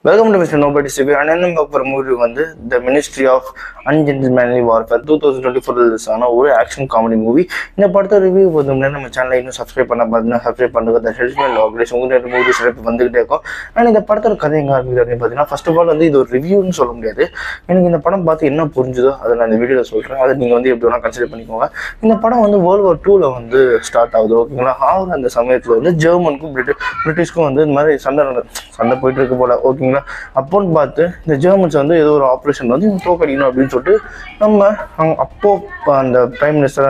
Welcome to mister nobody CV. அண்ணன் பார்க்குற movie வந்து the ministry of ungentlemanly warfare 2024 release ஆன ஒரு ஆக்ஷன் காமெடி மூவி. இந்த படத்தை ரிவ்யூ போது முன்னாடி நம்ம சேனலை இன்னும் சப்ஸ்கிரைப் பண்ண பார்த்தீங்கன்னா சப்ஸ்கிரைப் பண்ணுங்க. த ஹெல்ப்மெண்ட் ஆர்கனைஸ் உங்களுக்கு மூவி சிறப்பு வந்துகிட்டே இருக்கும். ஆனால் இந்த படத்தோட கதை எங்கே ஆரம்பிக்குது அப்படின்னு பார்த்தீங்கன்னா, ஃபர்ஸ்ட் ஆஃப் ஆல் வந்து இது ஒரு ரிவ்யூன்னு சொல்ல முடியாது. எனக்கு இந்த படம் பார்த்து என்ன புரிஞ்சுதோ அதை நான் இந்த வீடியோவில் சொல்கிறேன். அதை நீங்கள் வந்து எப்படி வேணால் கன்சிடர் பண்ணிக்கோங்க. இந்த படம் வந்து வேர்ல்டு வார் 2ல் வந்து ஸ்டார்ட் ஆகுது. ஓகேங்களா? அவர் அந்த சமயத்தில் வந்து ஜெர்மனுக்கும் பிரிட்டிஷ்க்கும் வந்து இந்த மாதிரி சண்டை போயிட்டு இருக்கு போல. ஓகேங்களா? அப்போன்னு பார்த்து இந்த ஜெர்மன்ஸ் வந்து ஏதோ ஒரு ஆப்ரேஷன் வந்து இவங்க தோக்கடிக்கணும் அப்படின்னு சொல்லிட்டு நம்ம அப்போ அந்த பிரைம் மினிஸ்டர்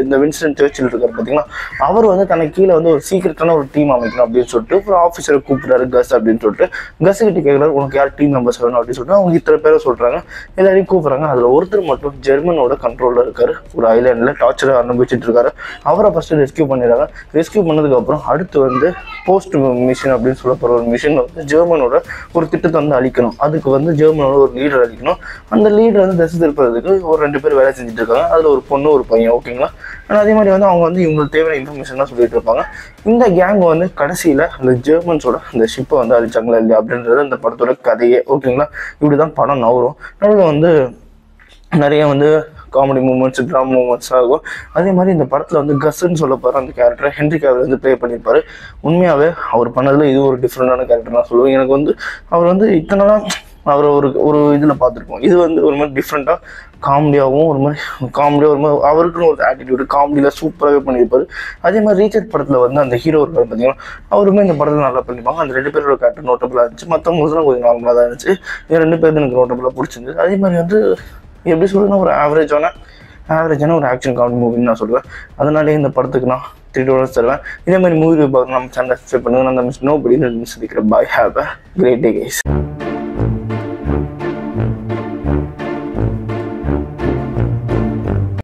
இந்த வின்ஸ்டன் சர்ச்சில் இருக்காரு பார்த்தீங்களா, அவர் வந்து தனக்கு கீழே வந்து ஒரு சீக்கிரட்டான ஒரு டீம் அமைக்கணும் அப்படின்னு சொல்லிட்டு ஒரு ஆஃபீஸரை கூப்பிடுறாரு, கஸ் அப்படின்னு சொல்லிட்டு. கஸ் கிட்ட கேட்குறாரு, உனக்கு யார் டீம் மெம்பர்ஸ் வேணும் அப்படின்னு சொல்லிட்டு அவங்க இத்தனை பேரை சொல்றாங்க, எல்லாரையும் கூப்பிடுறாங்க. அதுல ஒருத்தர் மட்டும் ஜெர்மனோட கண்ட்ரோல்ல இருக்காரு, ஒரு ஐலாண்ட்ல டார்ச்சரை அனுபவிச்சுட்டு இருக்காரு. அவரை ஃபர்ஸ்ட் ரெஸ்கியூ பண்ணிடுறாங்க. ரெஸ்கியூ பண்ணதுக்கு அப்புறம் அடுத்து வந்து போஸ்ட் மிஷன் அப்படின்னு சொல்ல போற ஒரு மிஷன் வந்து ஜெர்மனோட ஒரு திட்டத்தை வந்து அழிக்கணும். அதுக்கு வந்து ஜெர்மனோட ஒரு லீடர் அழிக்கணும். அந்த லீடர் வந்து திசை திருப்பறதுக்கு ஒரு 2 பேர் வேலை செஞ்சுட்டு இருக்காங்க. அதுல ஒரு பொண்ணு ஒரு பையன். ஓகேங்களா? ஆனால் அதே மாதிரி வந்து அவங்க வந்து இவங்களுக்கு தேவையான இன்ஃபர்மேஷன்லாம் சொல்லிட்டு இருப்பாங்க. இந்த கேங் வந்து கடைசியில அந்த ஜெர்மன்ஸோட அந்த ஷிப்பை வந்து அழிச்சாங்களா இல்லையா அப்படின்றது அந்த படத்தோட கதையே. ஓகேங்களா? இப்படிதான் படம் நவரும். நடுவில் வந்து நிறைய வந்து காமெடி மூமெண்ட்ஸ், ட்ராமா மூமெண்ட்ஸ் ஆகும். அதே மாதிரி இந்த படத்தில் வந்து கஸ்ன்னு சொல்ல போகிற அந்த கேரக்டரை ஹென்ரி கேவில் வந்து ப்ளே பண்ணியிருப்பாரு. உண்மையாகவே அவர் பண்ணதில் இது ஒரு டிஃப்ரெண்டான கேரக்டர் நான் சொல்லுவேன். எனக்கு வந்து அவர் வந்து இத்தனைலாம் அவர் ஒரு இதில் பார்த்துருப்போம். இது வந்து ஒரு மாதிரி டிஃப்ரெண்ட்டாக காமெடியாகவும் ஒரு மாதிரி அவருக்குன்னு ஒரு ஆட்டிடியூடு காமெடியில் சூப்பராகவே பண்ணியிருப்பாரு. அதே மாதிரி ரீச்சர் படத்தில் வந்து அந்த ஹீரோ இருக்கார் பார்த்தீங்கன்னா, அவருமே இந்த படத்தில் நல்லா பண்ணியிருப்பாங்க. அந்த 2 பேரோட கேரக்டர் நோட்டபுளாக இருந்துச்சு. மற்றவங்களுக்குலாம் கொஞ்சம் நார்மலாக தான் இருந்துச்சு. இந்த 2 பேர் எனக்கு நோட்டபுளாக பிடிச்சிருந்தது. அதே மாதிரி வந்து எப்படி சொல்றேன்னா, ஒரு ஆவரேஜான ஒரு ஆக்ஷன் காமெடி மூவின்னு நான் சொல்லுவேன். அதனாலே இந்த படத்துக்கு நான் $3 தருவேன். இதே மாதிரி மூவி பார்க்கணும் நம்ம சேனலை சப்ஸ்கிரைப் பண்ணுங்க. நான் மிஸ் நோபடி சந்திக்கிறேன். Bye, have a great day guys.